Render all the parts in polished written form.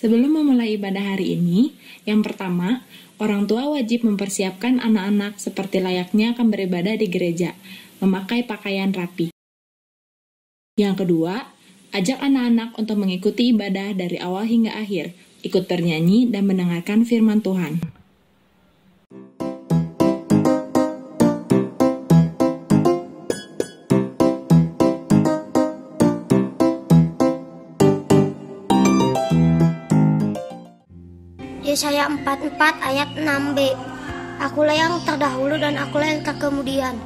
Sebelum memulai ibadah hari ini, yang pertama, orang tua wajib mempersiapkan anak-anak seperti layaknya akan beribadah di gereja, memakai pakaian rapi. Yang kedua, ajak anak-anak untuk mengikuti ibadah dari awal hingga akhir, ikut bernyanyi dan mendengarkan firman Tuhan. Yesaya 44 ayat 6b. Akulah yang terdahulu dan akulah yang terkemudian.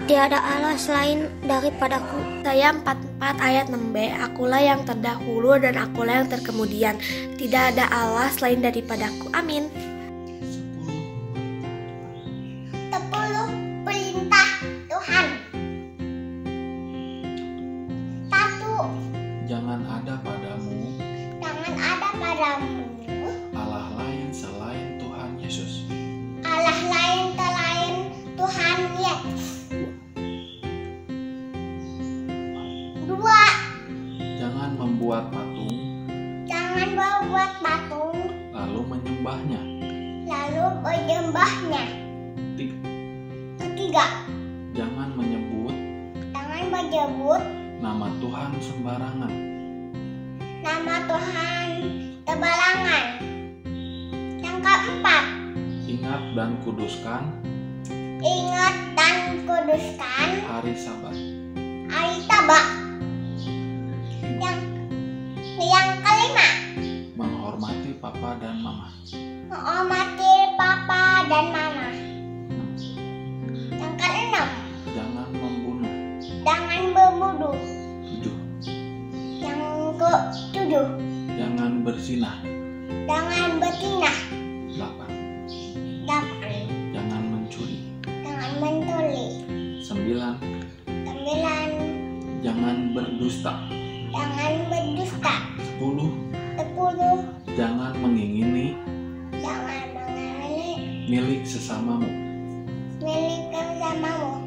Tiada Allah selain daripadaku. Yesaya 44 ayat 6b. Akulah yang terdahulu dan akulah yang terkemudian. Tidak ada Allah selain daripadaku. Amin. 10 perintah Tuhan. 1. Jangan ada padamu Allah lain selain Tuhan Yesus. Allah lain selain Tuhan Yesus. 2. Jangan membuat patung lalu menyembahnya. 3. Jangan menyebut nama Tuhan sembarangan. Yang keempat, Ingat dan kuduskan hari Sabat. Yang kelima, Menghormati papa dan mama. Yang keenam, Jangan membunuh. jangan membunuh. 7. Yang ketujuh, Jangan berzinah. jangan berzinah. 8. 8. Jangan mencuri. Jangan mencuri. 9. 9. Jangan berdusta. Jangan berdusta. 10. 10. Jangan mengingini Jangan mengenai milik sesamamu. milik bersamamu.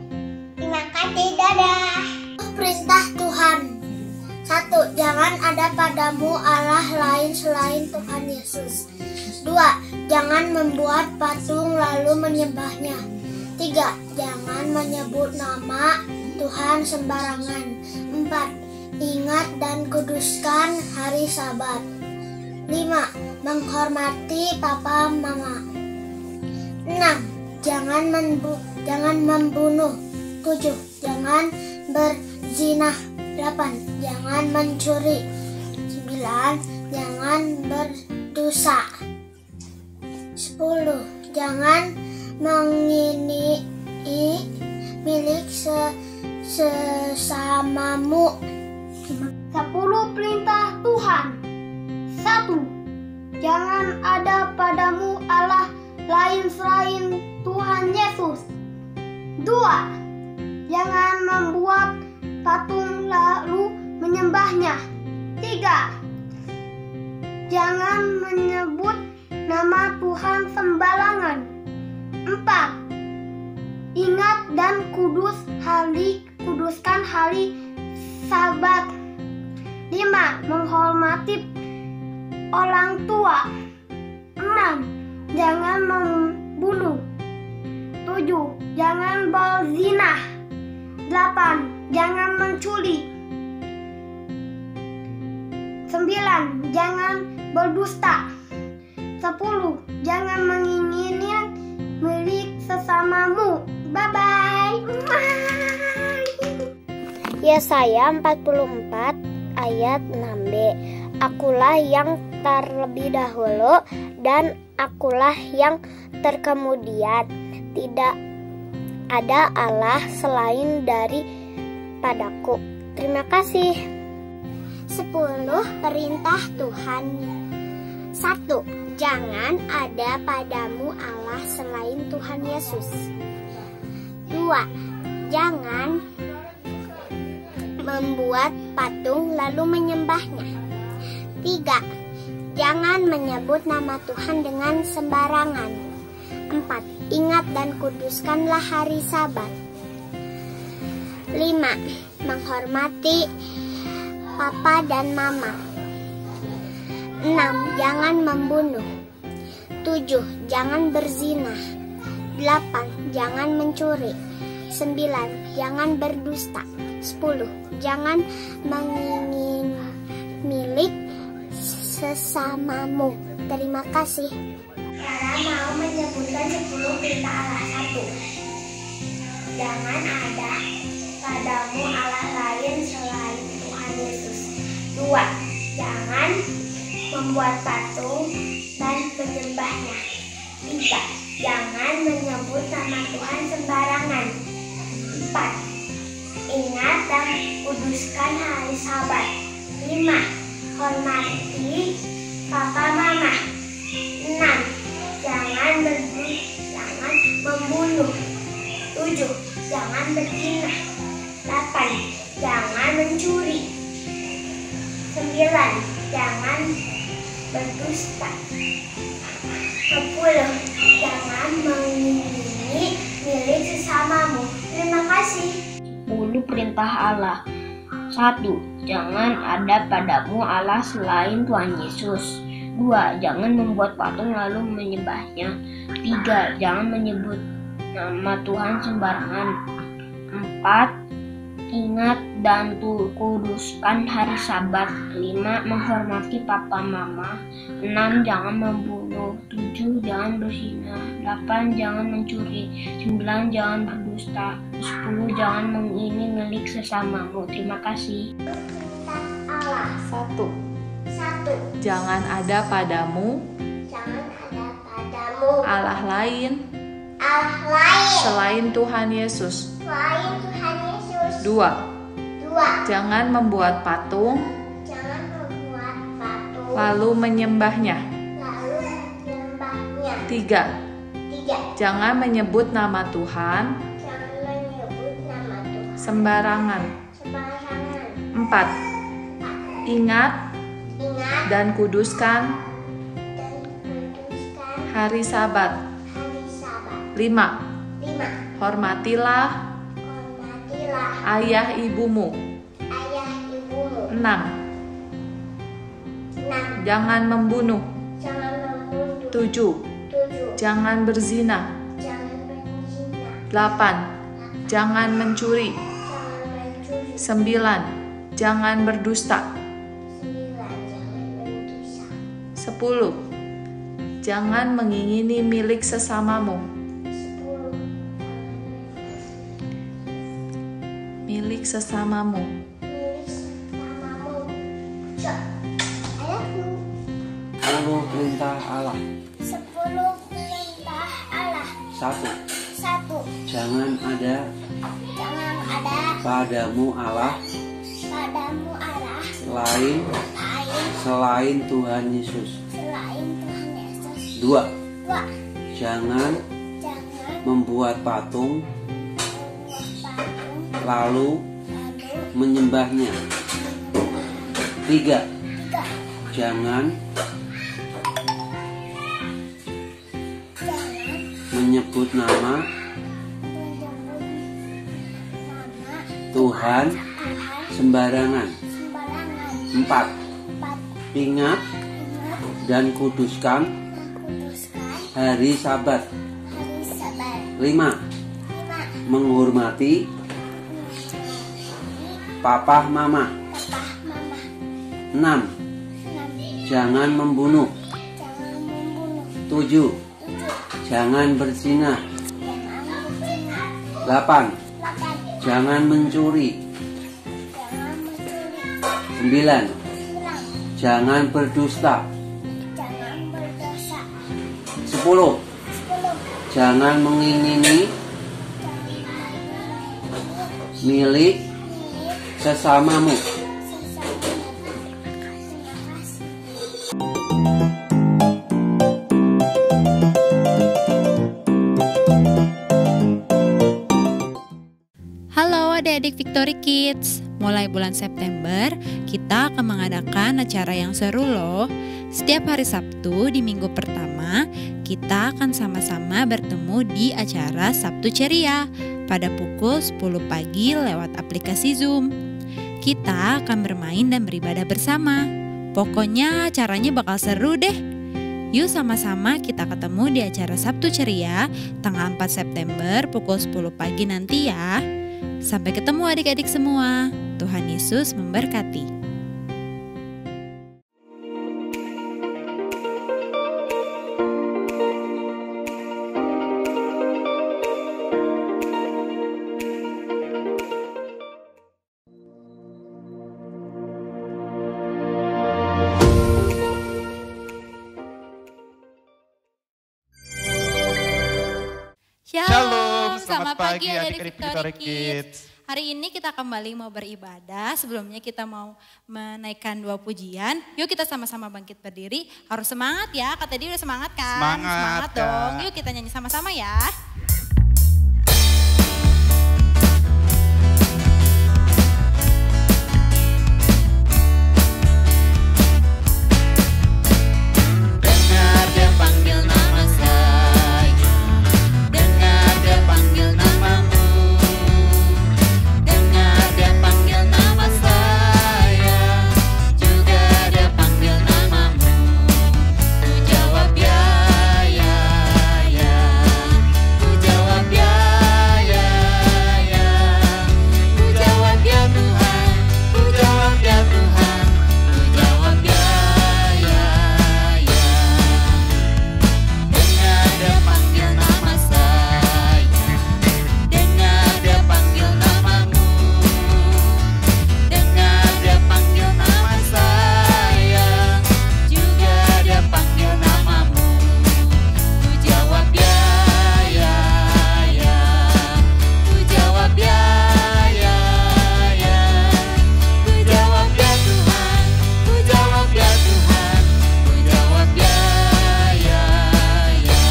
Terima kasih, dadah. Perintah Tuhan. 1. Jangan ada padamu Allah lain selain Tuhan Yesus. 2. Jangan membuat patung lalu menyembahnya. 3. Jangan menyebut nama Tuhan sembarangan. 4. Ingat dan kuduskan hari Sabat. 5. Menghormati papa mama. 6. Jangan membunuh. 7. Jangan berzinah. 8. Jangan mencuri. 9. Jangan berdosa. 10. Jangan mengingini milik sesamamu. 10 perintah Tuhan. 1. Jangan ada padamu Allah lain selain Tuhan Yesus. 2. Jangan membuat patung lalu menyembahnya. 3. Jangan menyebut nama Tuhan sembarangan. 4. Ingat dan kuduskan hari Sabat. 5. Menghormati orang tua. 6. Jangan membunuh. 7. Jangan berzinah. 8. Jangan mencuri. 9. Jangan berdusta. 10. Jangan mengingini milik sesamamu. Bye-bye. Yesaya 44 ayat 6b. Akulah yang terlebih dahulu dan akulah yang terkemudian. Tidak ada Allah selain daripadaku. Terima kasih. 10 perintah Tuhan. 1. Jangan ada padamu Allah selain Tuhan Yesus. 2. Jangan membuat patung lalu menyembahnya. 3. Jangan menyebut nama Tuhan dengan sembarangan. 4. Ingat dan kuduskanlah hari Sabat. 5. Menghormati papa dan mama. 6. Jangan membunuh. 7. Jangan berzina. 8. Jangan mencuri. 9. Jangan berdusta. 10. Jangan mengingini milik sesamamu. Terima kasih. Cara mau menyebutkan 10 perintah Allah. 1. Jangan ada padamu Allah lain selain Tuhan Yesus. 2. Jangan membuat patung dan menyembahnya. 3. Jangan menyebut nama Tuhan sembarangan. 4. Ingat dan kuduskan hari Sabat. 5. Hormati papa mama. 6. Jangan membunuh. 7. Jangan berzina. 8. Jangan mencuri. 9. Jangan berdusta. 10. Jangan mengingini milik sesamamu. Terima kasih. 10 perintah Allah. 1. Jangan ada padamu Allah selain Tuhan Yesus. 2. Jangan membuat patung lalu menyembahnya. 3. Jangan menyebut nama Tuhan sembarangan. 4. Ingat dan kuduskan hari Sabat. 5. Menghormati papa mama. 6. Jangan membunuh. 7. Jangan berzina. 8. Jangan mencuri. 9. Jangan berdusta. 10. Jangan mengingini milik sesamamu. Terima kasih. Allah. 1. 1. Jangan ada padamu Jangan ada padamu Allah lain Allah lain selain Tuhan Yesus. selain Tuhan Yesus. 2. 2. Jangan membuat patung Jangan membuat patung lalu menyembahnya. lalu menyembahnya. 3. 3. Jangan menyebut nama Tuhan Jangan menyebut nama Tuhan sembarangan. sembarangan. 4. Ingat Ingat dan kuduskan dan kuduskan hari Sabat. hari Sabat. 5. 5. Hormatilah Hormatilah ayah ibumu. ayah ibumu. 6. 6. Jangan membunuh. Jangan membunuh. 7. 7. Jangan berzina. Jangan berzina. 8. Jangan mencuri. Jangan mencuri. 9. Jangan berdusta. 9. Jangan berdosa. 10. Jangan mengingini milik sesamamu. 10. Milik sesamamu. Milik sesamamu. Ayatmu. 10 perintah Allah. 10 perintah Allah. 1. 1. Jangan ada Jangan ada padamu Allah padamu Allah lain lain selain Tuhan Yesus. selain Tuhan Yesus. 2. 2. Jangan Jangan membuat patung membuat patung lalu lalu menyembahnya. 3. 3. Jangan Jangan menyebut nama menyebut nama Tuhan Tuhan sembarangan. sembarangan. 4. 4. Ingat Ingat dan kuduskan dan kuduskan hari Sabat. hari Sabat. 5. 5. Menghormati papa mama. Papa mama. 6. 6. Jangan membunuh. Jangan membunuh. 7. 7. Jangan berzina. Jangan berzina. 8. 8. Jangan mencuri. Jangan mencuri. 9. 9. Jangan berdusta. Jangan berdosa. 10. 10. Jangan mengingini milik sesamamu. Halo adik-adik Victory Kids. Mulai bulan September, kita akan mengadakan acara yang seru loh. Setiap hari Sabtu di minggu pertama, kita akan sama-sama bertemu di acara Sabtu Ceria pada pukul 10 pagi lewat aplikasi Zoom. Kita akan bermain dan beribadah bersama. Pokoknya acaranya bakal seru deh. Yuk sama-sama kita ketemu di acara Sabtu Ceria tanggal 4 September pukul 10 pagi nanti ya. Sampai ketemu adik-adik semua. Tuhan Yesus memberkati. Shalom, selamat pagi adik-adik Victory Kids. Hari ini kita kembali mau beribadah. Sebelumnya kita mau menaikkan 2 pujian. Yuk kita sama-sama bangkit berdiri. Harus semangat ya, Kak Teddy udah semangat kan? Semangat dong. Yuk kita nyanyi sama-sama ya. Dengar dia panggil nama saya, dengar dia panggil namamu, dengar dia panggil nama saya, juga dia panggil namamu. Ku jawab ya, ya, ya. Ku jawab ya, ya, ya. Ku jawab ya Tuhan, ku jawab ya Tuhan, ku jawab ya, ya, ya. Dengar dia panggil nama saya, dengar dia panggil namamu, dengar dia panggil nama saya, juga dia panggil namamu. Ku jawab ya, ya, ya. Ku jawab ya, ya, ya. Ku jawab ya Tuhan, ku jawab ya Tuhan, ku jawab ya, ya, ya.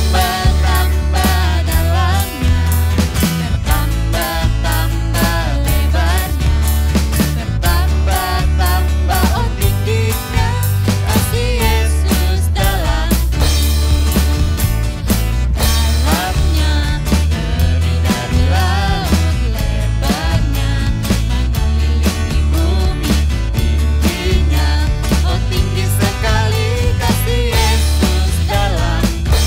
Bertambah-tambah dalamnya, bertambah-tambah lebarnya, bertambah-tambah oh tingginya kasih Yesus dalamku. Dalamnya lebih dari laut lebarnya, mengelilingi bumi tingginya, oh tinggi sekali kasih Yesus dalamku.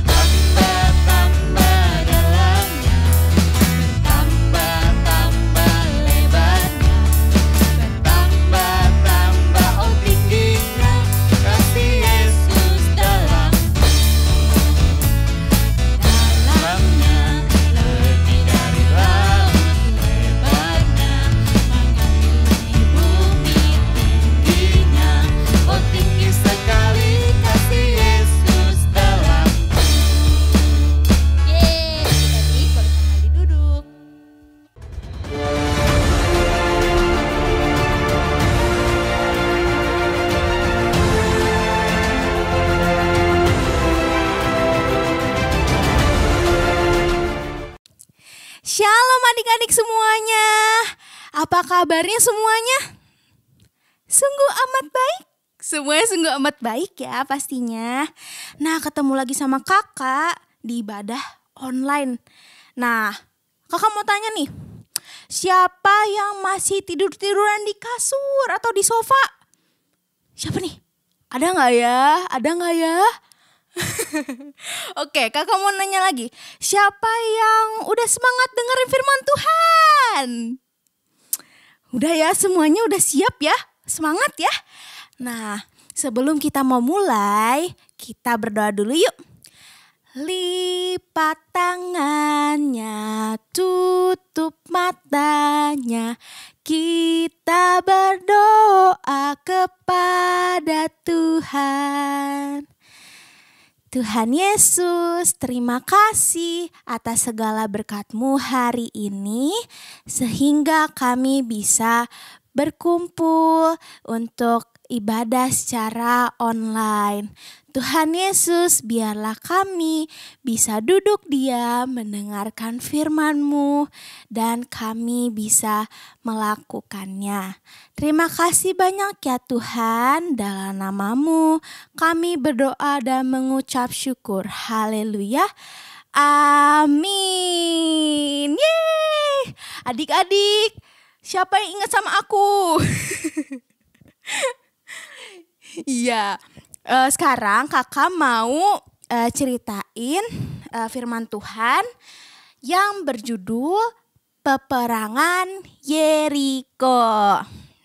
Bertambah-tambah dalamnya, bertambah-tambah lebarnya, bertambah-tambah oh tingginya kasih Yesus dalamku. Dalamnya lebih dari laut lebarnya, mengelilingi bumi tingginya, oh tinggi sekali kasih Yesus dalamku. Yeay, Teddy boleh kembali duduk. Shalom adik-adik semuanya. Apa kabarnya semuanya? Sungguh amat baik. Semuanya sungguh amat baik ya pastinya. Nah, ketemu lagi sama kakak di ibadah online. Nah, kakak mau tanya nih. Siapa yang masih tidur-tiduran di kasur atau di sofa? Siapa nih? Ada nggak ya? Ada nggak ya? Oke, kakak mau nanya lagi. Siapa yang udah semangat dengerin firman Tuhan? Udah ya, semuanya udah siap ya? Semangat ya? Nah, sebelum kita mau mulai, kita berdoa dulu yuk. Lipat tangannya, tutup matanya, kita berdoa kepada Tuhan. Tuhan Yesus, terima kasih atas segala berkat-Mu hari ini, sehingga kami bisa berkumpul untuk ibadah secara online. Tuhan Yesus, biarlah kami bisa duduk diam mendengarkan firman-Mu dan kami bisa melakukannya. Terima kasih banyak ya Tuhan, dalam nama-Mu kami berdoa dan mengucap syukur. Haleluya. Amin. Yeay. Adik-adik, siapa yang ingat sama aku? Iya. Sekarang kakak mau ceritain firman Tuhan yang berjudul Peperangan Yeriko.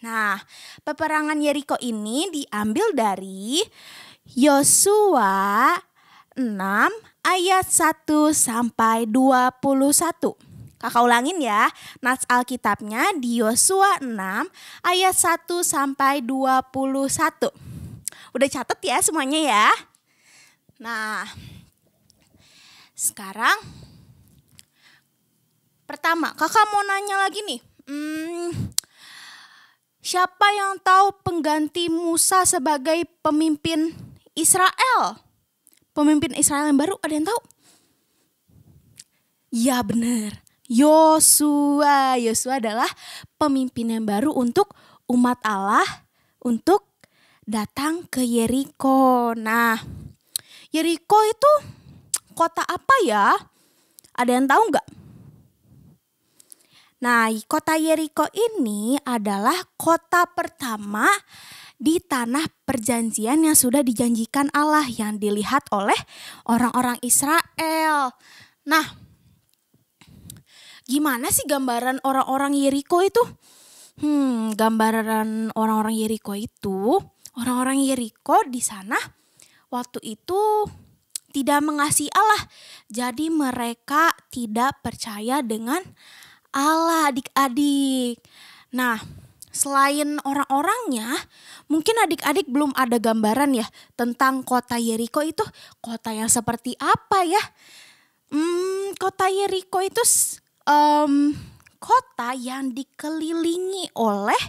Nah, peperangan Yeriko ini diambil dari Yosua 6 ayat 1 sampai 21. Kakak ulangin ya, nats Alkitabnya di Yosua 6 ayat 1 sampai 21. Udah catat ya semuanya ya. Nah, sekarang pertama kakak mau nanya lagi nih. Siapa yang tahu pengganti Musa sebagai pemimpin Israel? Pemimpin Israel yang baru, ada yang tahu? Ya benar, Yosua. Yosua adalah pemimpin yang baru untuk umat Allah untuk datang ke Yeriko. Nah, Yeriko itu kota apa ya? Ada yang tahu nggak? Nah, kota Yeriko ini adalah kota pertama di tanah perjanjian yang sudah dijanjikan Allah, yang dilihat oleh orang-orang Israel. Nah, gimana sih gambaran orang-orang Yeriko itu? Gambaran orang-orang Yeriko itu, orang-orang Yeriko di sana waktu itu tidak mengasihi Allah. Jadi mereka tidak percaya dengan Allah, adik-adik. Nah, selain orang-orangnya, mungkin adik-adik belum ada gambaran ya tentang kota Yeriko itu kota yang seperti apa ya? Kota Yeriko itu kota yang dikelilingi oleh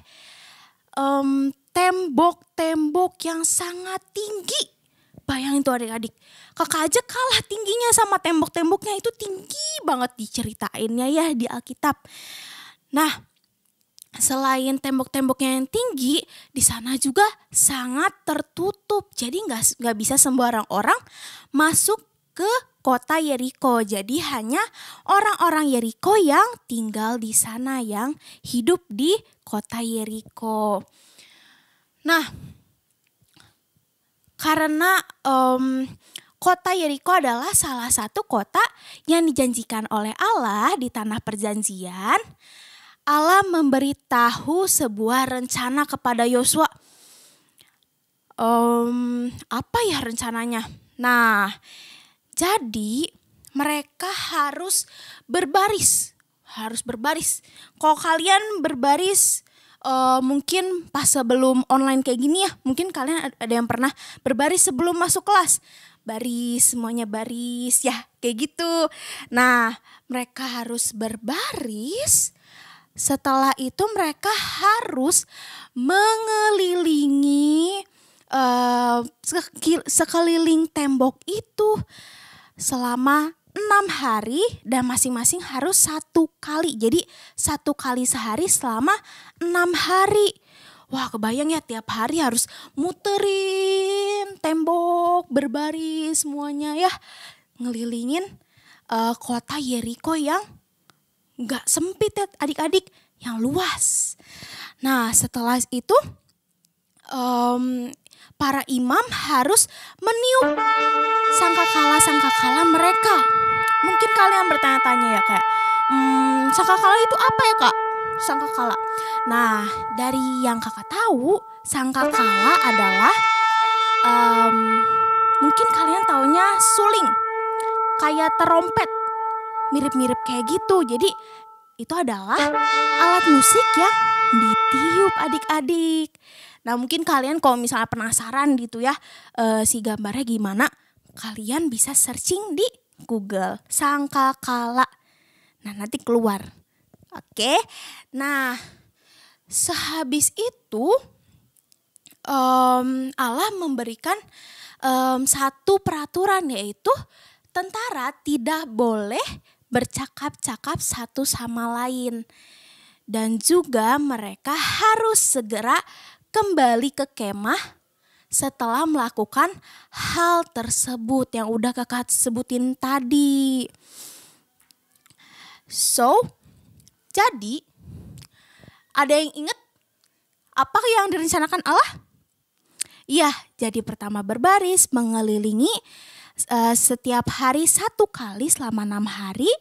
tembok-tembok yang sangat tinggi. Bayangin tuh adik-adik, kakak aja kalah tingginya sama tembok-temboknya, itu tinggi banget diceritainnya ya di Alkitab. Nah, selain tembok-temboknya yang tinggi, di sana juga sangat tertutup. Jadi nggak bisa sembarang orang masuk ke kota Yeriko. Jadi hanya orang-orang Yeriko yang tinggal di sana, yang hidup di kota Yeriko. Nah, karena kota Yeriko adalah salah satu kota yang dijanjikan oleh Allah di tanah perjanjian, Allah memberitahu sebuah rencana kepada Yosua. Apa ya rencananya? Nah, jadi mereka harus berbaris. Kalau kalian berbaris, mungkin pas sebelum online kayak gini ya, mungkin kalian ada yang pernah berbaris sebelum masuk kelas. Baris, semuanya baris ya, kayak gitu. Nah, mereka harus berbaris. Setelah itu mereka harus mengelilingi sekeliling tembok itu selama 6 hari dan masing-masing harus 1 kali. Jadi 1 kali sehari selama 6 hari. Wah, kebayang ya tiap hari harus muterin tembok, berbaris semuanya ya. Ngelilingin kota Yeriko yang gak sempit ya adik-adik, yang luas. Nah, setelah itu para imam harus meniup sangkakala mereka. Mungkin kalian bertanya-tanya ya kayak, sangkakala itu apa ya kak? Sangkakala. Nah, dari yang kakak tahu, sangkakala adalah mungkin kalian taunya suling, kayak terompet, mirip-mirip kayak gitu. Jadi itu adalah alat musik yang ditiup adik-adik. Nah, mungkin kalian kalau misalnya penasaran gitu ya, si gambarnya gimana, kalian bisa searching di Google, sangkakala. Nah, nanti keluar. Oke. Nah, sehabis itu Allah memberikan satu peraturan, yaitu tentara tidak boleh bercakap-cakap satu sama lain. Dan juga mereka harus segera kembali ke kemah setelah melakukan hal tersebut yang udah kakak sebutin tadi. So, jadi ada yang ingat apa yang direncanakan Allah? Iya, jadi pertama berbaris mengelilingi setiap hari 1 kali selama 6 hari.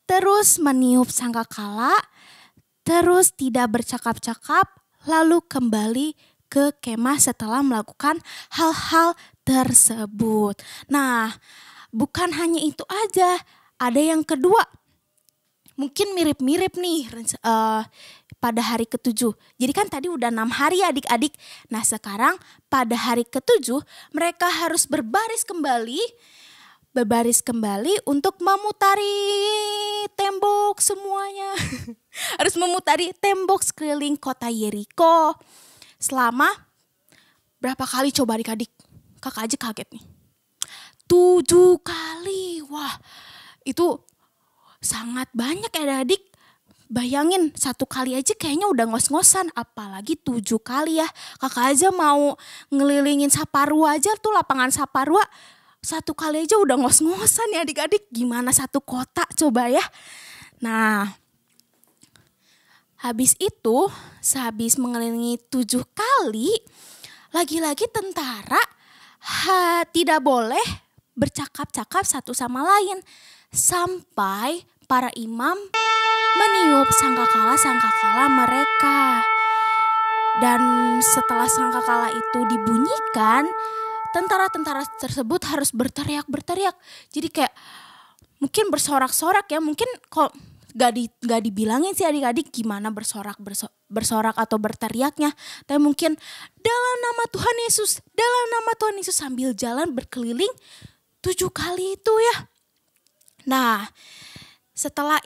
Terus meniup sangkakala, terus tidak bercakap-cakap, lalu kembali ke kemah setelah melakukan hal-hal tersebut. Nah, bukan hanya itu aja, ada yang kedua. Mungkin mirip-mirip nih pada hari ke-7. Jadi kan tadi udah 6 hari adik-adik. Nah sekarang pada hari ke-7 mereka harus berbaris kembali untuk memutari tembok semuanya. Harus memutari tembok sekeliling kota Yeriko. Selama berapa kali coba adik-adik? Kakak aja kaget nih. 7 kali. Wah, itu sangat banyak ya adik. Bayangin 1 kali aja kayaknya udah ngos-ngosan. Apalagi 7 kali ya. Kakak aja mau ngelilingin Saparua aja tuh, lapangan Saparua. 1 kali aja udah ngos-ngosan ya adik-adik. Gimana 1 kota coba ya. Nah, habis itu, sehabis mengelilingi 7 kali, lagi-lagi tentara tidak boleh bercakap-cakap satu sama lain. Sampai para imam meniup sangkakala mereka. Dan setelah sangkakala itu dibunyikan, tentara-tentara tersebut harus berteriak. Jadi kayak mungkin bersorak-sorak ya, mungkin kok gak dibilangin sih adik-adik gimana bersorak atau berteriaknya. Tapi mungkin dalam nama Tuhan Yesus sambil jalan berkeliling 7 kali itu ya. Nah setelah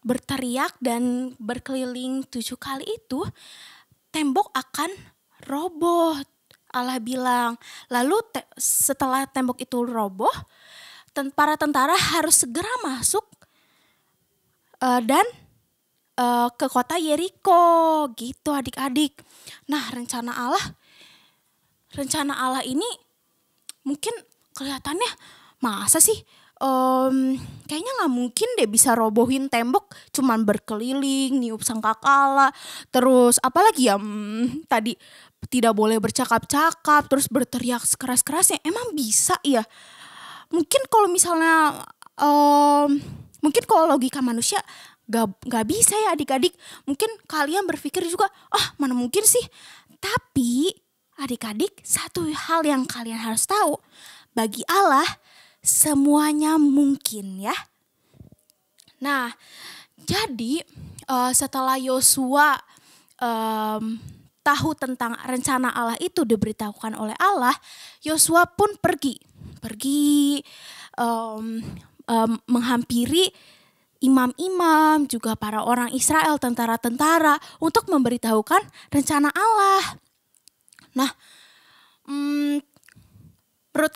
berteriak dan berkeliling 7 kali itu, tembok akan roboh. Allah bilang. Lalu setelah tembok itu roboh, para tentara harus segera masuk dan ke kota Yeriko gitu adik-adik. Nah rencana Allah ini mungkin kelihatannya masa sih kayaknya gak mungkin deh bisa robohin tembok cuman berkeliling, niup sangkakala, terus apalagi ya tadi tidak boleh bercakap-cakap, terus berteriak sekeras-kerasnya. Emang bisa ya? Mungkin kalau misalnya mungkin kalau logika manusia gak bisa ya adik-adik. Mungkin kalian berpikir juga, mana mungkin sih. Tapi adik-adik, satu hal yang kalian harus tahu, bagi Allah semuanya mungkin ya. Nah jadi setelah Yosua tahu tentang rencana Allah itu diberitahukan oleh Allah, Yosua pun pergi menghampiri imam-imam, juga para orang Israel, tentara-tentara, untuk memberitahukan rencana Allah. Nah, menurut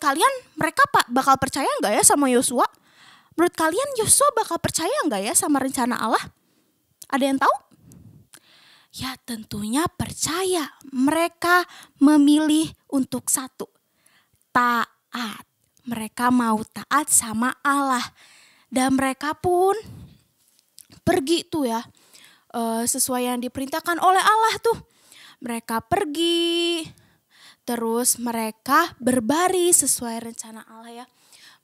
kalian mereka bakal percaya nggak ya sama Yosua? Menurut kalian Yosua bakal percaya nggak ya sama rencana Allah? Ada yang tahu? Ya tentunya percaya. Mereka memilih untuk satu, taat. Mereka mau taat sama Allah. Dan mereka pun pergi tuh ya, sesuai yang diperintahkan oleh Allah tuh. Mereka pergi, terus mereka berbaris sesuai rencana Allah ya.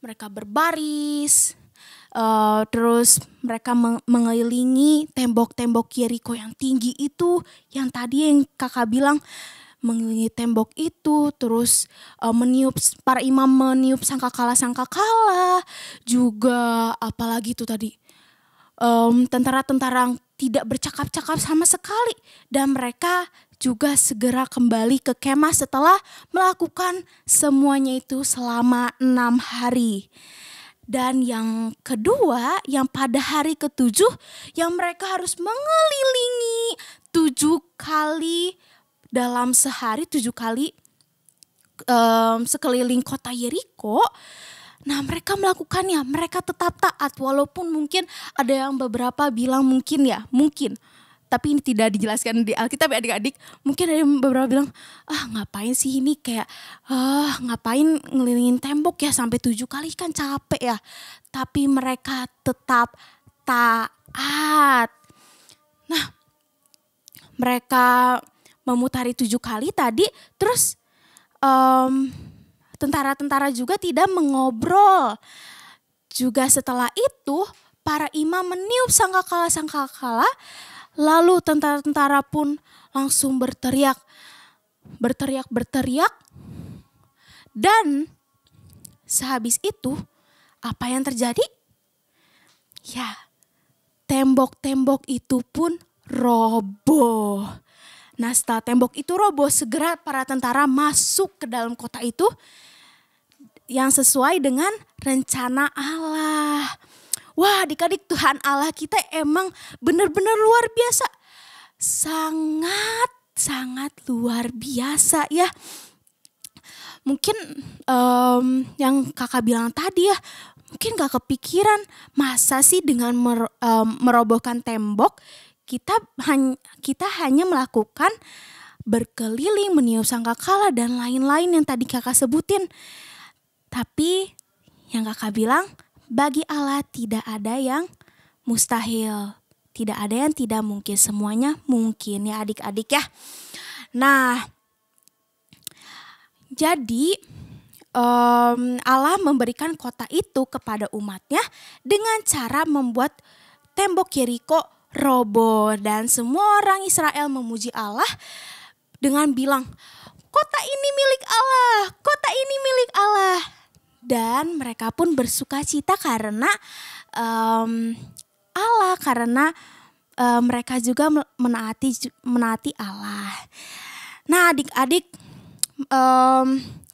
Mereka berbaris, terus mereka mengelilingi tembok-tembok Yeriko yang tinggi itu. Yang tadi yang kakak bilang, mengelilingi tembok itu, terus para imam meniup sangkakala, juga apalagi itu tadi, tentara-tentara tidak bercakap-cakap sama sekali, dan mereka juga segera kembali ke kemah setelah melakukan semuanya itu selama 6 hari. Dan yang kedua, yang pada hari ke-7, yang mereka harus mengelilingi 7 kali dalam sehari 7 kali sekeliling kota Yeriko. Nah, mereka melakukannya, mereka tetap taat walaupun mungkin ada yang beberapa bilang mungkin, tapi ini tidak dijelaskan di Alkitab ya adik-adik. Mungkin ada yang beberapa bilang, ngapain sih ini, kayak ngapain ngelilingin tembok ya sampai 7 kali, kan capek ya. Tapi mereka tetap taat. Nah, mereka memutari 7 kali tadi, terus tentara-tentara juga tidak mengobrol. Juga setelah itu para imam meniup sangkakala, lalu tentara-tentara pun langsung berteriak. Dan sehabis itu apa yang terjadi? Ya, tembok-tembok itu pun roboh. Nah, setelah tembok itu roboh, segera para tentara masuk ke dalam kota itu yang sesuai dengan rencana Allah. Wah, adik-adik, Tuhan Allah kita emang benar-benar luar biasa. Sangat luar biasa ya. Mungkin yang kakak bilang tadi ya, mungkin gak kepikiran masa sih dengan merobohkan tembok kita hanya melakukan berkeliling, meniup sangkakala dan lain-lain yang tadi kakak sebutin. Tapi yang kakak bilang, bagi Allah tidak ada yang mustahil. Tidak ada yang tidak mungkin, semuanya mungkin ya adik-adik ya. Nah, jadi Allah memberikan kota itu kepada umatnya dengan cara membuat tembok Yeriko roboh, dan semua orang Israel memuji Allah dengan bilang, kota ini milik Allah, kota ini milik Allah. Dan mereka pun bersukacita karena Allah, karena mereka juga menaati Allah. Nah, adik-adik,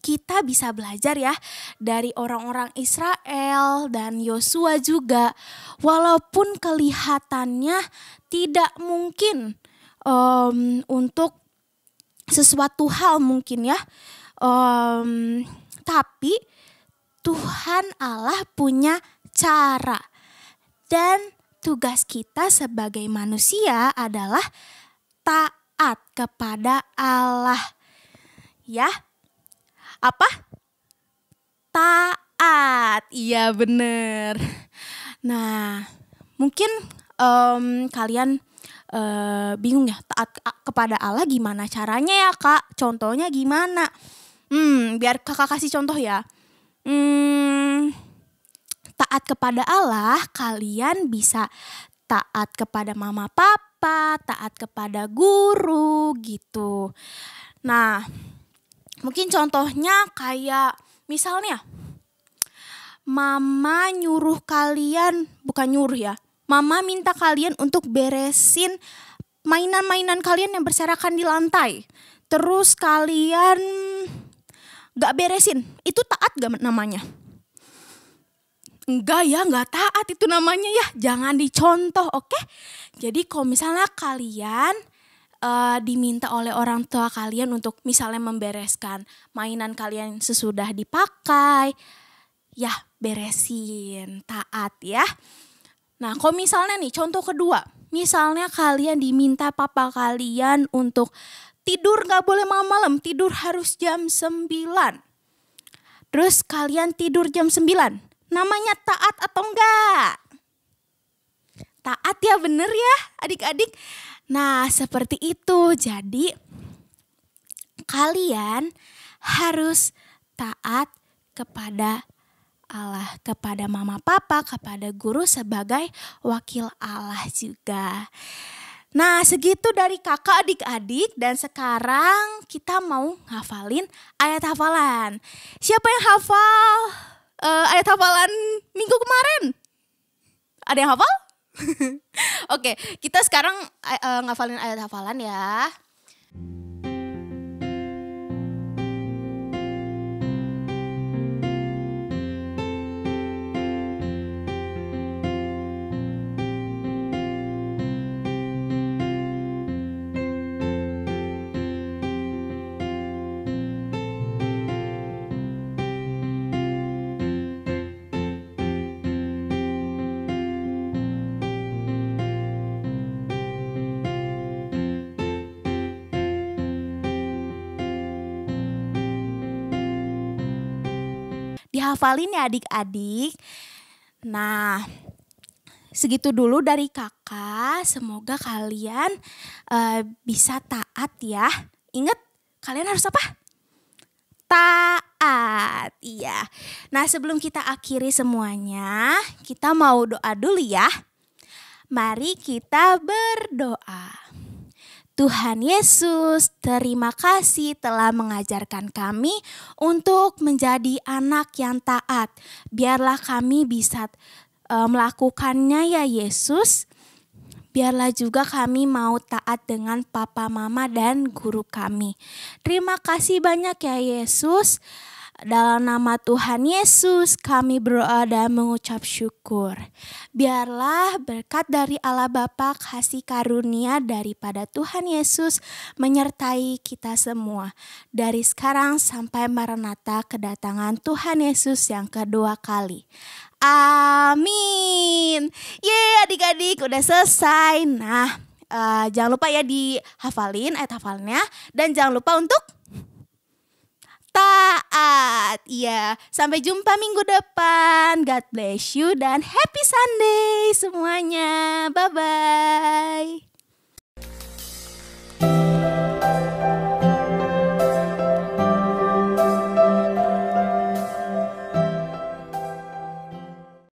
kita bisa belajar ya dari orang-orang Israel dan Yosua juga. Walaupun kelihatannya tidak mungkin untuk sesuatu hal mungkin ya. Tapi Tuhan Allah punya cara. Dan tugas kita sebagai manusia adalah taat kepada Allah. Ya. Apa? Taat. Iya bener. Nah, mungkin kalian bingung ya, taat kepada Allah gimana caranya ya kak? Contohnya gimana? Biar kakak kasih contoh ya. Taat kepada Allah, kalian bisa taat kepada mama papa, taat kepada guru gitu. Nah, mungkin contohnya kayak misalnya mama nyuruh kalian, bukan nyuruh ya, mama minta kalian untuk beresin mainan-mainan kalian yang berserakan di lantai. Terus kalian gak beresin, itu taat gak namanya? Enggak ya, gak taat itu namanya ya, jangan dicontoh, oke? Jadi kalau misalnya kalian diminta oleh orang tua kalian untuk misalnya membereskan mainan kalian sesudah dipakai, ya beresin, taat ya. Nah, kalau misalnya nih contoh kedua, misalnya kalian diminta papa kalian untuk tidur gak boleh malam-malam, tidur harus jam 9. Terus kalian tidur jam 9, namanya taat atau enggak? Taat ya, bener ya adik-adik. Nah, seperti itu. Jadi kalian harus taat kepada Allah, kepada mama papa, kepada guru sebagai wakil Allah juga. Nah, segitu dari kakak adik-adik, dan sekarang kita mau ngafalin ayat hafalan. Siapa yang hafal ayat hafalan minggu kemarin? Ada yang hafal? Oke, kita sekarang ngafalin ayat hafalan ya. dihafalin ya adik-adik. Nah, segitu dulu dari kakak. Semoga kalian bisa taat ya. Ingat, kalian harus apa? Taat. Iya. Nah, sebelum kita akhiri semuanya, kita mau doa dulu ya. Mari kita berdoa. Tuhan Yesus, terima kasih telah mengajarkan kami untuk menjadi anak yang taat. Biarlah kami bisa melakukannya ya Yesus. Biarlah juga kami mau taat dengan papa, mama, dan guru kami. Terima kasih banyak ya Yesus. Dalam nama Tuhan Yesus kami berdoa dan mengucap syukur. Biarlah berkat dari Allah Bapa, kasih karunia daripada Tuhan Yesus menyertai kita semua. Dari sekarang sampai Maranatha, kedatangan Tuhan Yesus yang kedua kali. Amin. Yeay adik-adik, udah selesai. Nah, jangan lupa ya dihafalin ayat hafalnya. Dan jangan lupa untuk taat. Ya, sampai jumpa minggu depan. God bless you dan happy Sunday semuanya. Bye-bye.